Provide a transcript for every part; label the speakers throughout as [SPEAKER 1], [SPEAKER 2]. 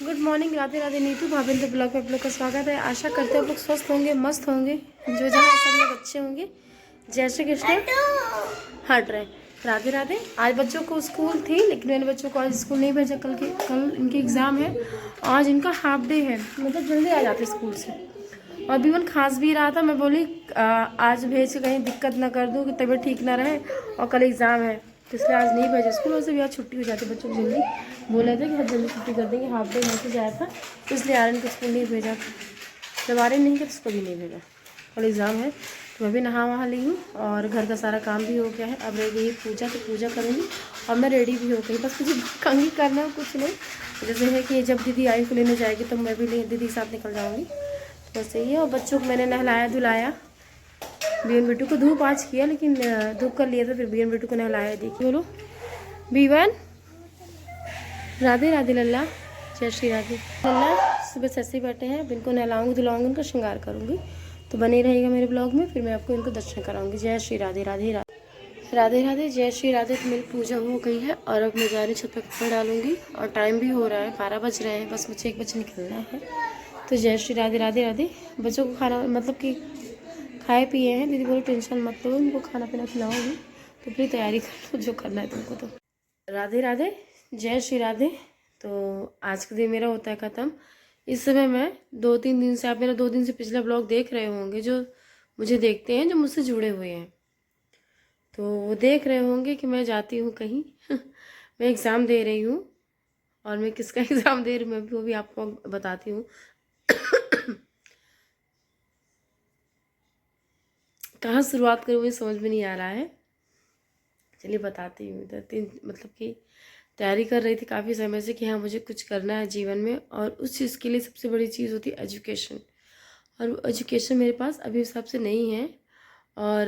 [SPEAKER 1] Good morning, Radhe Radhe. Neetu Bhavindra blog में आप लोग का स्वागत है। आशा करते हैं आप लोग स्वस्थ होंगे, मस्त होंगे, जो जहाँ सब लोग अच्छे होंगे। जय श्री कृष्ण। हट रहे। राधे राधे। आज बच्चों को स्कूल थी, लेकिन मैंने बच्चों को आज स्कूल नहीं भेजा। कल इनकी एग्ज़ाम है। आज इनका हाफ डे है, मतलब जल्दी आ जाते स्कूल से। और बीवन खांस भी रहा था। मैं बोली आज भेज के कहीं दिक्कत ना कर दूँ कि तबीयत ठीक ना रहे, और कल एग्ज़ाम है, तो इसलिए आज नहीं भेजा स्कूल। वैसे भी आज छुट्टी हो जाती है बच्चों की जल्दी। बोले थे कि आज जल्दी छुट्टी कर देंगे, हाफ डे मैसेज आया था, तो इसलिए आर्यन को स्कूल नहीं भेजा। जब आर्यन नहीं गया तो उसको भी नहीं भेजा। कल एग्ज़ाम है, तो मैं भी नहा वहा ली हूँ और घर का सारा काम भी हो गया है। अब रह गई पूजा, तो पूजा करूँगी और मैं रेडी भी हो गई। बस मुझे कंघी करना है, कुछ नहीं। जैसे है कि जब दीदी आई को लेने जाएगी तो मैं भी दीदी के साथ निकल जाऊँगी, बस यही है। और बच्चों को मैंने नहलाया धुलाया। बीवन बेटू को धूप आज किया, लेकिन धूप कर लिया था, फिर बीवन बेटू को नहलाया। देखिए बोलो बीवन। राधे राधे लल्ला। जय श्री राधे लल्ला। सुबह से ऐसे ही बैठे हैं। अब इनको नहलाऊंगी धुलाऊंगी, उनका श्रृंगार करूंगी, तो बने रहेगा मेरे ब्लॉग में। फिर मैं आपको इनको दर्शन कराऊंगी। जय श्री राधे राधे राधे राधे राधे। जय श्री राधे। तो मेरी पूजा हो गई है और अब मैं जा रही छत पर कपड़े डालूंगी। और टाइम भी हो रहा है, 12 बज रहे हैं, बस मुझे 1 बजे निकलना है। तो जय श्री राधे राधे राधे। बच्चों को खाना मतलब कि खाए पिए हैं। दीदी बोले टेंशन मत लो, उनको खाना पीना खिलाऊंगी, तो अपनी तैयारी कर लो जो करना है तुमको। तो राधे राधे। जय श्री राधे। तो आज का दिन मेरा होता है ख़त्म। इस समय मैं 2-3 दिन से, आप मेरा 2 दिन से पिछला ब्लॉग देख रहे होंगे, जो मुझे देखते हैं, जो मुझसे जुड़े हुए हैं, तो वो देख रहे होंगे कि मैं जाती हूँ कहीं मैं एग्ज़ाम दे रही हूँ। और मैं किसका एग्ज़ाम दे रही हूँ मैं भी वो भी आपको बताती हूँ कहाँ शुरुआत करूँ मुझे समझ में नहीं आ रहा है। चलिए बताती हूँ। मतलब कि तैयारी कर रही थी काफ़ी समय से कि हाँ मुझे कुछ करना है जीवन में, और उस चीज़ के लिए सबसे बड़ी चीज़ होती है एजुकेशन। और एजुकेशन मेरे पास अभी हिसाब से नहीं है। और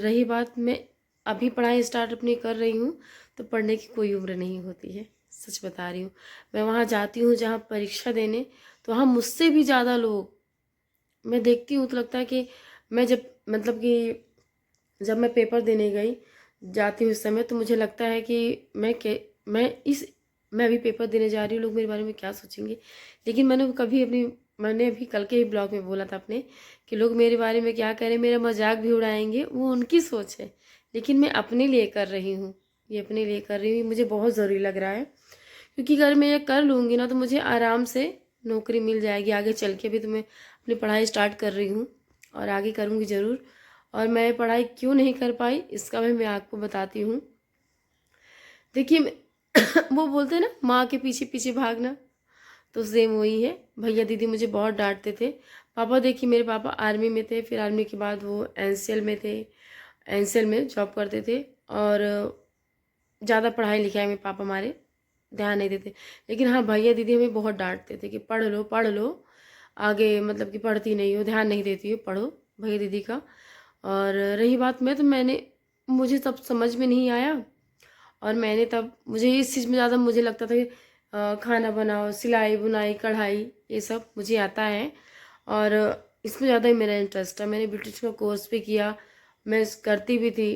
[SPEAKER 1] रही बात, मैं अभी पढ़ाई स्टार्ट अपनी कर रही हूँ, तो पढ़ने की कोई उम्र नहीं होती है। सच बता रही हूँ। मैं वहाँ जाती हूँ जहाँ परीक्षा देने, तो वहाँ मुझसे भी ज़्यादा लोग मैं देखती हूँ, तो लगता है कि मैं जब मतलब कि जब मैं पेपर देने गई जाती हूँ इस समय, तो मुझे लगता है कि मैं अभी पेपर देने जा रही हूँ, लोग मेरे बारे में क्या सोचेंगे। लेकिन मैंने अभी कल के ही ब्लॉग में बोला था अपने कि लोग मेरे बारे में क्या कह रहे हैं, मेरा मजाक भी उड़ाएंगे, वो उनकी सोच है। लेकिन मैं अपने लिए कर रही हूँ, ये अपने लिए कर रही हूँ, मुझे बहुत ज़रूरी लग रहा है। क्योंकि अगर मैं ये कर लूँगी ना, तो मुझे आराम से नौकरी मिल जाएगी आगे चल के भी। तो मैं अपनी पढ़ाई स्टार्ट कर रही हूँ और आगे करूँगी ज़रूर। और मैं पढ़ाई क्यों नहीं कर पाई इसका भी मैं आपको बताती हूँ। देखिए वो बोलते हैं ना, माँ के पीछे पीछे भागना, तो सेम वही है। भैया दीदी मुझे बहुत डांटते थे। पापा, देखिए मेरे पापा आर्मी में थे, फिर आर्मी के बाद वो एनसीएल में थे, एनसीएल में जॉब करते थे। और ज़्यादा पढ़ाई लिखाई में पापा हमारे ध्यान नहीं देते। लेकिन हाँ, भैया दीदी हमें बहुत डांटते थे कि पढ़ लो पढ़ लो, आगे मतलब कि पढ़ती नहीं हो, ध्यान नहीं देती हो, पढ़ो, भैया दीदी का। और रही बात मुझे तब समझ में नहीं आया। और मैंने तब मुझे इस चीज़ में ज़्यादा मुझे लगता था कि खाना बनाओ, सिलाई बुनाई कढ़ाई ये सब मुझे आता है, और इसमें ज़्यादा ही मेरा इंटरेस्ट है। मैंने ब्यूटिशियन का कोर्स भी किया, मैं करती भी थी,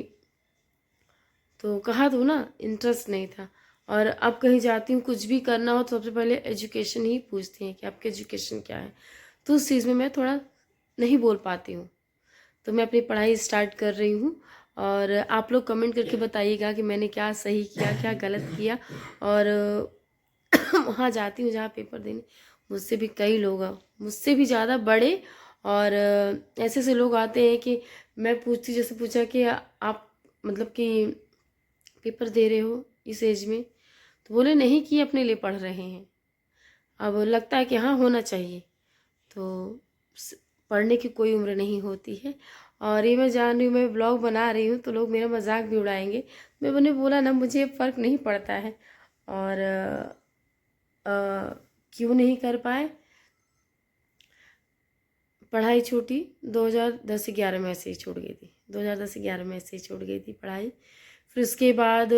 [SPEAKER 1] तो कहा तो ना इंटरेस्ट नहीं था। और अब कहीं जाती हूँ कुछ भी करना हो, तो सबसे पहले एजुकेशन ही पूछती हैं कि आपकी एजुकेशन क्या है। तो उस चीज़ में मैं थोड़ा नहीं बोल पाती हूँ। तो मैं अपनी पढ़ाई स्टार्ट कर रही हूँ। और आप लोग कमेंट करके बताइएगा कि मैंने क्या सही किया, क्या गलत किया। और वहाँ जाती हूँ जहाँ पेपर देने, मुझसे भी कई लोग मुझसे भी ज़्यादा बड़े, और ऐसे ऐसे लोग आते हैं कि मैं पूछती, जैसे पूछा कि आप मतलब कि पेपर दे रहे हो इस एज में, तो बोले नहीं कि अपने लिए पढ़ रहे हैं। अब लगता है कि हाँ होना चाहिए। तो पढ़ने की कोई उम्र नहीं होती है। और ये मैं जान रही हूँ, मैं ब्लॉग बना रही हूँ तो लोग मेरा मजाक भी उड़ाएंगे। मैंने बोला ना, मुझे फ़र्क नहीं पड़ता है। और क्यों नहीं कर पाए, पढ़ाई छूटी 2010-11 में, ऐसे ही छूट गई थी। 2010-11 में ऐसे ही छूट गई थी पढ़ाई। फिर उसके बाद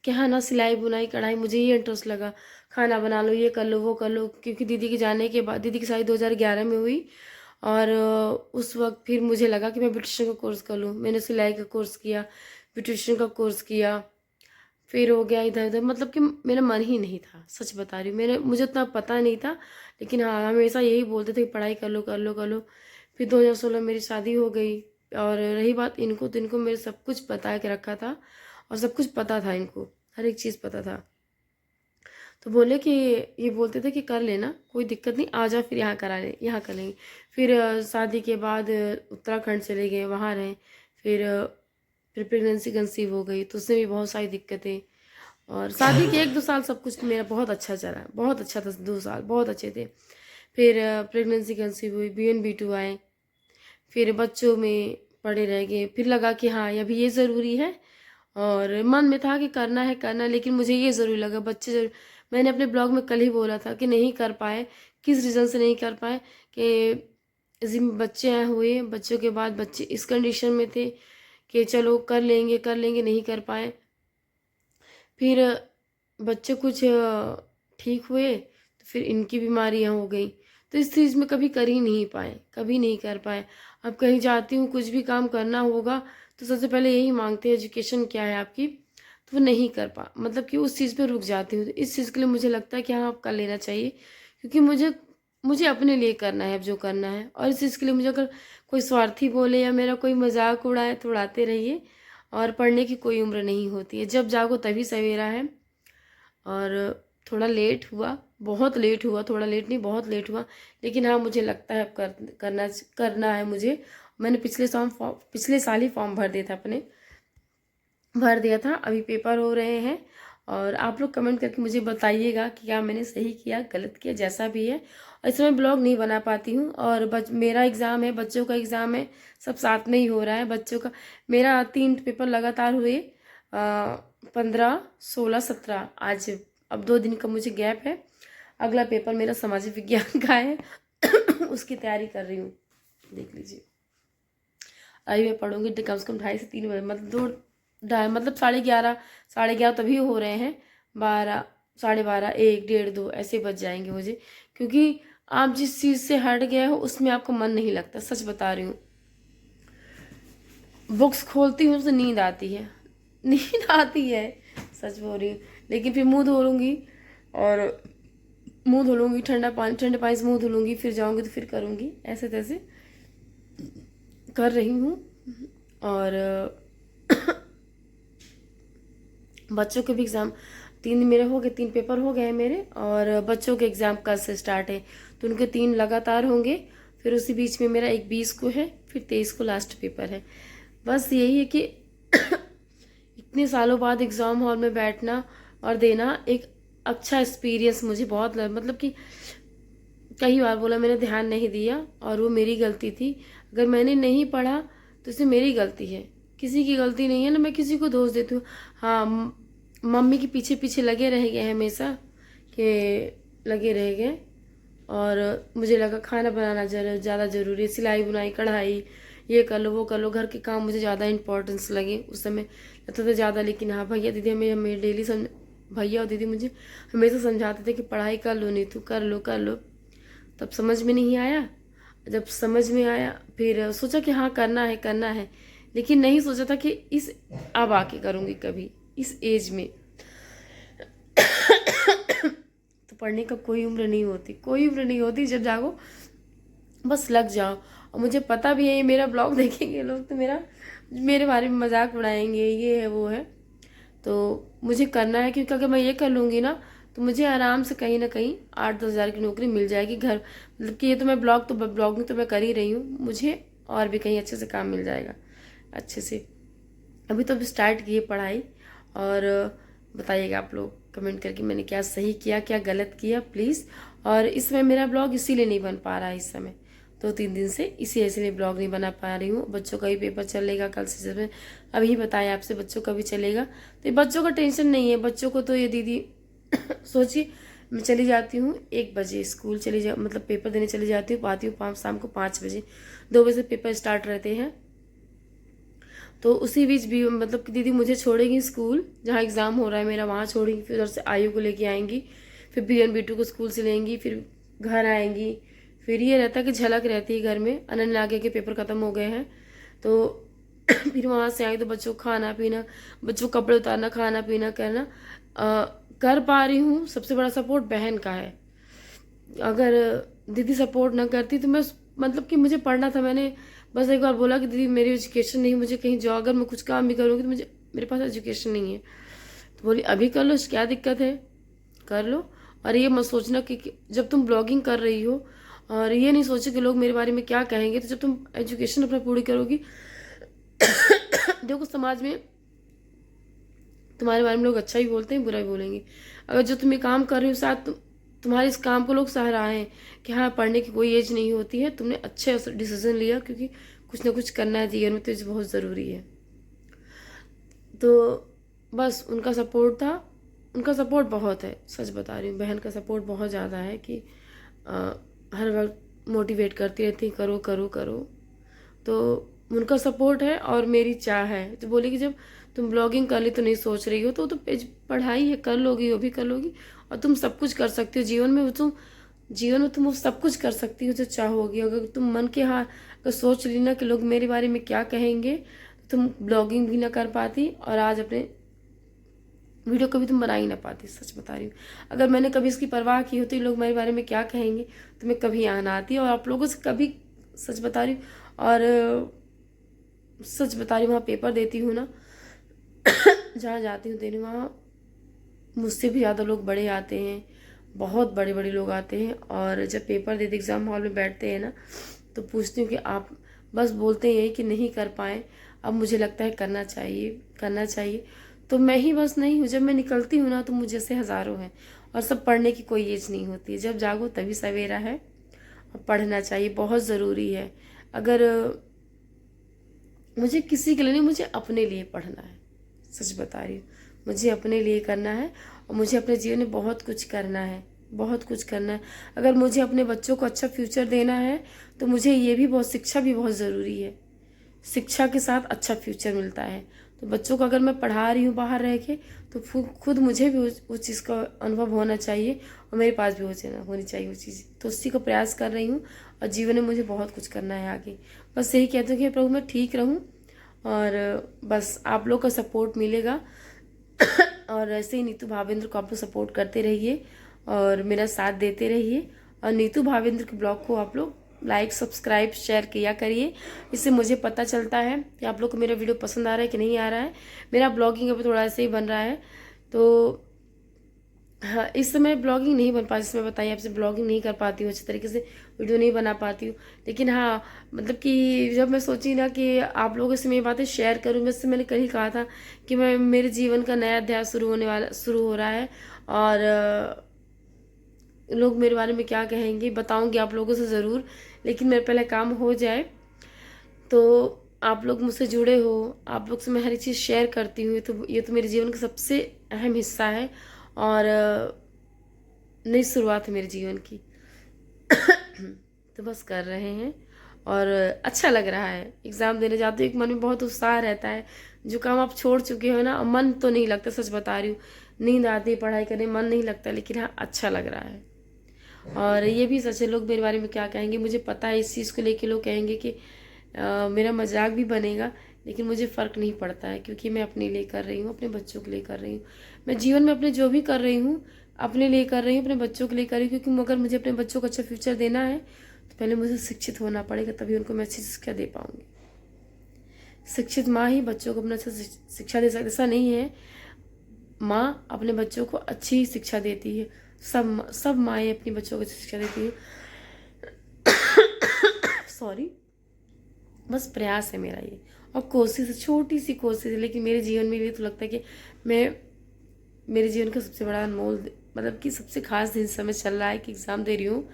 [SPEAKER 1] क्या है ना, सिलाई बुनाई कढ़ाई मुझे ये इंटरेस्ट लगा। खाना बना लो, ये कर लो, वो कर लो। क्योंकि दीदी के जाने के बाद, दीदी की शादी 2011 में हुई, और उस वक्त फिर मुझे लगा कि मैं ब्यूटिशियन का कोर्स कर लूँ। मैंने सिलाई का कोर्स किया, ब्यूटिशियन का कोर्स किया, फिर हो गया इधर उधर, मतलब कि मेरा मन ही नहीं था, सच बता रही हूँ। मुझे उतना पता नहीं था, लेकिन हाँ हमेशा यही बोलते थे कि पढ़ाई कर लो कर लो कर लो। फिर 2016 मेरी शादी हो गई। और रही बात इनको, तो इनको मेरे सब कुछ बता के रखा था और सब कुछ पता था, इनको हर एक चीज़ पता था। तो बोले कि ये बोलते थे कि कर लेना, कोई दिक्कत नहीं, आ जा फिर यहाँ करा ले, यहाँ कर लेंगे। फिर शादी के बाद उत्तराखंड चले गए, वहाँ रहे। फिर प्रेगनेंसी कंसीव हो गई, तो उसमें भी बहुत सारी दिक्कतें। और शादी के 1-2 साल सब कुछ मेरा बहुत अच्छा चला, बहुत अच्छा था, 2 साल बहुत अच्छे थे। फिर प्रेगनेंसी कंसीव हुई, BN B2 आए, फिर बच्चों में पड़े रह गए। फिर लगा कि हाँ अभी ये ज़रूरी है, और मन में था कि करना है करना है, लेकिन मुझे ये ज़रूरी लगा बच्चे जरूर। मैंने अपने ब्लॉग में कल ही बोला था कि नहीं कर पाए, किस रीज़न से नहीं कर पाए, कि बच्चे हुए, बच्चों के बाद बच्चे इस कंडीशन में थे कि चलो कर लेंगे कर लेंगे, नहीं कर पाए। फिर बच्चे कुछ ठीक हुए, तो फिर इनकी बीमारियां हो गई, तो इस चीज़ में कभी कर ही नहीं पाए, कभी नहीं कर पाए। अब कहीं जाती हूँ, कुछ भी काम करना होगा तो सबसे पहले यही मांगते हैं एजुकेशन क्या है आपकी, तो वो नहीं कर पा, मतलब कि उस चीज़ पे रुक जाती हूँ। तो इस चीज़ के लिए मुझे लगता है कि हाँ आप कर लेना चाहिए, क्योंकि मुझे मुझे अपने लिए करना है अब जो करना है। और इस चीज़ के लिए मुझे अगर कोई स्वार्थी बोले या मेरा कोई मजाक उड़ाए तो उड़ाते रहिए। और पढ़ने की कोई उम्र नहीं होती है, जब जागो तभी सवेरा है। और थोड़ा लेट हुआ, बहुत लेट हुआ, थोड़ा लेट नहीं बहुत लेट हुआ, लेकिन हाँ मुझे लगता है अब करना है मुझे। मैंने पिछले साल ही फॉर्म भर दिया था, अभी पेपर हो रहे हैं। और आप लोग कमेंट करके मुझे बताइएगा कि क्या मैंने सही किया गलत किया, जैसा भी है। और इसमें ब्लॉग नहीं बना पाती हूँ, और मेरा एग्ज़ाम है, बच्चों का एग्ज़ाम है, सब साथ में ही हो रहा है बच्चों का। मेरा 3 पेपर लगातार हुए, 15, 16, 17, आज अब 2 दिन का मुझे गैप है। अगला पेपर मेरा सामाजिक विज्ञान का है उसकी तैयारी कर रही हूँ, देख लीजिए। अभी मैं पढ़ूंगी कम से कम 2:30 से 3 बजे, मतलब 2 ढाई, मतलब 11:30, 11:30 तभी हो रहे हैं, 12, 12:30, 1, 1:30, 2 ऐसे बज जाएंगे मुझे, क्योंकि आप जिस चीज़ से हट गए हो उसमें आपका मन नहीं लगता, सच बता रही हूँ। बुक्स खोलती हूँ तो नींद आती है, नींद आती है, सच बोल रही हूँ। लेकिन फिर मुंह धो लूँगी, और ठंडे पानी से मुंह धुलूंगी, फिर जाऊंगी तो फिर करूँगी, ऐसे तैसे कर रही हूँ। और बच्चों के भी एग्ज़ाम 3 मेरे हो गए, 3 पेपर हो गए हैं मेरे, और बच्चों के एग्ज़ाम कल से स्टार्ट है, तो उनके 3 लगातार होंगे। फिर उसी बीच में मेरा एक 20 को है, फिर 23 को लास्ट पेपर है। बस यही है कि इतने सालों बाद एग्ज़ाम हॉल में बैठना और देना एक अच्छा एक्सपीरियंस मुझे बहुत मतलब कि कई बार बोला मैंने ध्यान नहीं दिया, और वो मेरी गलती थी। अगर मैंने नहीं पढ़ा तो इसमें मेरी गलती है, किसी की गलती नहीं है ना, मैं किसी को दोष देती हूँ। हाँ मम्मी के पीछे पीछे लगे रह गए हमेशा, कि लगे रह गए। और मुझे लगा खाना बनाना ज़्यादा ज़रूरी है, सिलाई बुनाई कढ़ाई ये कर लो वो कर लो, घर के काम मुझे ज़्यादा इंपॉर्टेंस लगे उस समय, लगता था ज़्यादा। लेकिन हाँ भैया दीदी हमें डेली भैया और दीदी मुझे हमेशा समझाते थे कि पढ़ाई कर लो, नहीं तो कर लो कर लो। तब समझ में नहीं आया, जब समझ में आया फिर सोचा कि हाँ करना है, लेकिन नहीं सोचा था कि इस अब आके करूँगी कभी इस एज में। तो पढ़ने का कोई उम्र नहीं होती, कोई उम्र नहीं होती, जब जागो बस लग जाओ। और मुझे पता भी है ये मेरा ब्लॉग देखेंगे लोग तो मेरे बारे में मजाक उड़ाएंगे, ये है वो है, तो मुझे करना है, क्योंकि अगर मैं ये कर लूँगी ना तो मुझे आराम से कहीं ना कहीं 8-10 हज़ार की नौकरी मिल जाएगी घर, मतलब कि ये तो मैं ब्लॉगिंग तो मैं कर ही रही हूँ, मुझे और भी कहीं अच्छे से काम मिल जाएगा अच्छे से। अभी तो अभी स्टार्ट की है पढ़ाई। और बताइएगा आप लोग कमेंट करके मैंने क्या सही किया क्या गलत किया प्लीज़। और इस समय मेरा ब्लॉग इसीलिए नहीं बन पा रहा है, इस समय 2-3 दिन से इसीलिए ब्लॉग नहीं बना पा रही हूँ। बच्चों का भी पेपर चलेगा कल से, जब मैं अभी बताया आपसे बच्चों का भी चलेगा, तो ये बच्चों का टेंशन नहीं है। बच्चों को तो ये दीदी सोचिए मैं चली जाती हूँ 1 बजे स्कूल मतलब पेपर देने चली जाती हूँ, आती हूँ शाम को 5 बजे, 2 बजे से पेपर स्टार्ट रहते हैं। तो उसी बीच भी मतलब कि दीदी मुझे छोड़ेगी स्कूल जहाँ एग्ज़ाम हो रहा है मेरा, वहाँ छोड़ेंगी, फिर उधर से आयु को लेके आएंगी, फिर BN B2 को स्कूल से लेंगी, फिर घर आएंगी। फिर ये रहता है कि झलक रहती है घर में, अनन्या आगे के पेपर ख़त्म हो गए हैं तो फिर वहाँ से आई तो बच्चों को खाना पीना, बच्चों को कपड़े उतारना, खाना पीना करना कर पा रही हूँ। सबसे बड़ा सपोर्ट बहन का है। अगर दीदी सपोर्ट ना करती तो मैं, मतलब कि मुझे पढ़ना था, मैंने बस एक बार बोला कि दीदी मेरी एजुकेशन नहीं, मुझे कहीं जाओ, अगर मैं कुछ काम भी करूँगी तो मुझे, मेरे पास एजुकेशन नहीं है। तो बोली अभी कर लो, क्या दिक्कत है, कर लो। और ये मत सोचना कि जब तुम ब्लॉगिंग कर रही हो, और ये नहीं सोचो कि लोग मेरे बारे में क्या कहेंगे। तो जब तुम एजुकेशन अपना पूरी करोगी देखो समाज में तुम्हारे बारे में लोग अच्छा भी बोलते हैं, बुरा भी बोलेंगे। अगर जो तुम ये काम कर रही हो, शायद तुम्हारे इस काम को लोग सराहें कि हाँ पढ़ने की कोई एज नहीं होती है, तुमने अच्छे डिसीजन लिया, क्योंकि कुछ ना कुछ करना है जीवन में, तो ये बहुत ज़रूरी है। तो बस उनका सपोर्ट था, उनका सपोर्ट बहुत है, सच बता रही हूँ। बहन का सपोर्ट बहुत ज़्यादा है कि हर वक्त मोटिवेट करती रहती, करो करो करो। तो उनका सपोर्ट है और मेरी चाह है। तो बोली कि जब तुम ब्लॉगिंग कर ली तो नहीं सोच रही हो, तो पढ़ाई है, कर लोगी, वो भी कर लोगी, और तुम सब कुछ कर सकती हो जीवन में। जीवन में तुम वो सब कुछ कर सकती हो जो चाहोगी। अगर तुम मन के हाँ अगर सोच ली ना कि लोग मेरे बारे में क्या कहेंगे, तो तुम ब्लॉगिंग भी ना कर पाती और आज अपने वीडियो कभी तुम बना ही ना पाती। सच बता रही हूँ, अगर मैंने कभी इसकी परवाह की होती लोग मेरे बारे में क्या कहेंगे, तो मैं कभी यहाँ ना आती। और आप लोगों से कभी, सच बता रही हूँ, और सच बता रही हूँ, वहाँ पेपर देती हूँ ना जहाँ जाती हूँ देने, वहाँ मुझसे भी ज़्यादा लोग बड़े आते हैं, बहुत बड़े बड़े लोग आते हैं। और जब पेपर देते एग्ज़ाम हॉल में बैठते हैं ना, तो पूछती हूँ कि आप, बस बोलते हैं यही कि नहीं कर पाए, अब मुझे लगता है करना चाहिए, करना चाहिए। तो मैं ही बस नहीं हूँ, जब मैं निकलती हूँ ना तो मुझे से हज़ारों हैं। और सब पढ़ने की कोई एज नहीं होती है, जब जागो तभी सवेरा है, और पढ़ना चाहिए, बहुत ज़रूरी है। अगर मुझे किसी के लिए नहीं, मुझे अपने लिए पढ़ना है, सच बता रही हूँ, मुझे अपने लिए करना है। और मुझे अपने जीवन में बहुत कुछ करना है, बहुत कुछ करना है। अगर मुझे अपने बच्चों को अच्छा फ्यूचर देना है, तो मुझे ये भी बहुत, शिक्षा भी बहुत ज़रूरी है। शिक्षा के साथ अच्छा फ्यूचर मिलता है। तो बच्चों को अगर मैं पढ़ा रही हूँ बाहर रह के, तो खुद मुझे भी उस चीज़ का अनुभव होना चाहिए, और मेरे पास भी होनी चाहिए वो चीज़। तो उसी को प्रयास कर रही हूँ, और जीवन में मुझे बहुत कुछ करना है आगे। बस यही कहती हूँ कि प्रभु मैं ठीक रहूँ, और बस आप लोग का सपोर्ट मिलेगा। और ऐसे ही नीतू भावेंद्र को आप लोग सपोर्ट करते रहिए और मेरा साथ देते रहिए। और नीतू भावेंद्र के ब्लॉग को आप लोग लाइक, सब्सक्राइब, शेयर किया करिए। इससे मुझे पता चलता है कि आप लोग को मेरा वीडियो पसंद आ रहा है कि नहीं आ रहा है। मेरा ब्लॉगिंग अभी थोड़ा ऐसे ही बन रहा है, तो हाँ इस समय ब्लॉगिंग नहीं बन पाती, इसमें बताइए आपसे, ब्लॉगिंग नहीं कर पाती हूँ अच्छे तरीके से, वीडियो नहीं बना पाती हूँ। लेकिन हाँ मतलब कि जब मैं सोची ना कि आप लोगों से मैं बातें शेयर करूँ, वैसे मैंने कल ही कहा था कि मैं, मेरे जीवन का नया अध्याय शुरू हो रहा है। और लोग मेरे बारे में क्या कहेंगे बताऊंगी आप लोगों से ज़रूर, लेकिन मेरा पहले काम हो जाए। तो आप लोग मुझसे जुड़े हो, आप लोग से मैं हर एक चीज़ शेयर करती हूँ, तो ये तो मेरे जीवन का सबसे अहम हिस्सा है, और नई शुरुआत है मेरे जीवन की। तो बस कर रहे हैं, और अच्छा लग रहा है। एग्ज़ाम देने जाते एक मन में बहुत उत्साह रहता है। जो काम आप छोड़ चुके हो ना, मन तो नहीं लगता, सच बता रही हूँ, नींद आती है, पढ़ाई करने मन नहीं लगता, लेकिन हाँ अच्छा लग रहा है। और ये भी सच है, लोग मेरे बारे में क्या कहेंगे मुझे पता है। इस चीज़ को लेके लोग कहेंगे कि मेरा मजाक भी बनेगा, लेकिन मुझे फ़र्क नहीं पड़ता है, क्योंकि मैं अपने लिए कर रही हूँ, अपने बच्चों के लिए कर रही हूँ। मैं जीवन में अपने जो भी कर रही हूँ अपने लिए कर रही हूँ, अपने बच्चों के लिए कर रही हूँ। क्योंकि अगर मुझे अपने बच्चों को अच्छा फ्यूचर देना है, तो पहले मुझे शिक्षित होना पड़ेगा, तभी उनको मैं अच्छी शिक्षा दे पाऊँगी। शिक्षित माँ ही बच्चों को अपना अच्छा शिक्षा दे सकती, ऐसा नहीं है। माँ अपने बच्चों को अच्छी शिक्षा देती है, सब माएँ अपनी बच्चों को अच्छी शिक्षा देती है। सॉरी, बस प्रयास है मेरा ये, और कोशिश है, छोटी सी कोशिश है, लेकिन मेरे जीवन में ये तो लगता है कि मैं, मेरे जीवन का सबसे बड़ा अनमोल, मतलब कि सबसे खास दिन समय चल रहा है कि एग्ज़ाम दे रही हूँ,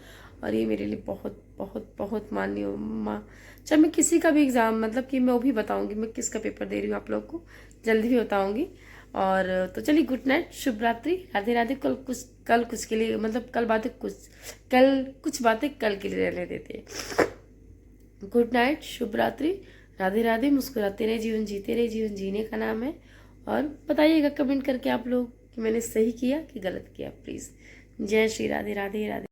[SPEAKER 1] और ये मेरे लिए बहुत बहुत बहुत माननीय हो माँ। चाहे मैं किसी का भी एग्ज़ाम, मतलब कि मैं वो भी बताऊँगी मैं किसका पेपर दे रही हूँ, आप लोग को जल्दी भी बताऊँगी। और तो चलिए, गुड नाइट, शुभ रात्रि, राधे राधे। कल कुछ के लिए, मतलब कुछ बातें कल के लिए रहने देते हैं। गुड नाइट, शुभ रात्रि, राधे राधे। मुस्कुराते रहे, जीवन जीते रहे, जीवन जीने का नाम है। और बताइएगा कमेंट करके आप लोग कि मैंने सही किया कि गलत किया, प्लीज़। जय श्री राधे राधे राधे।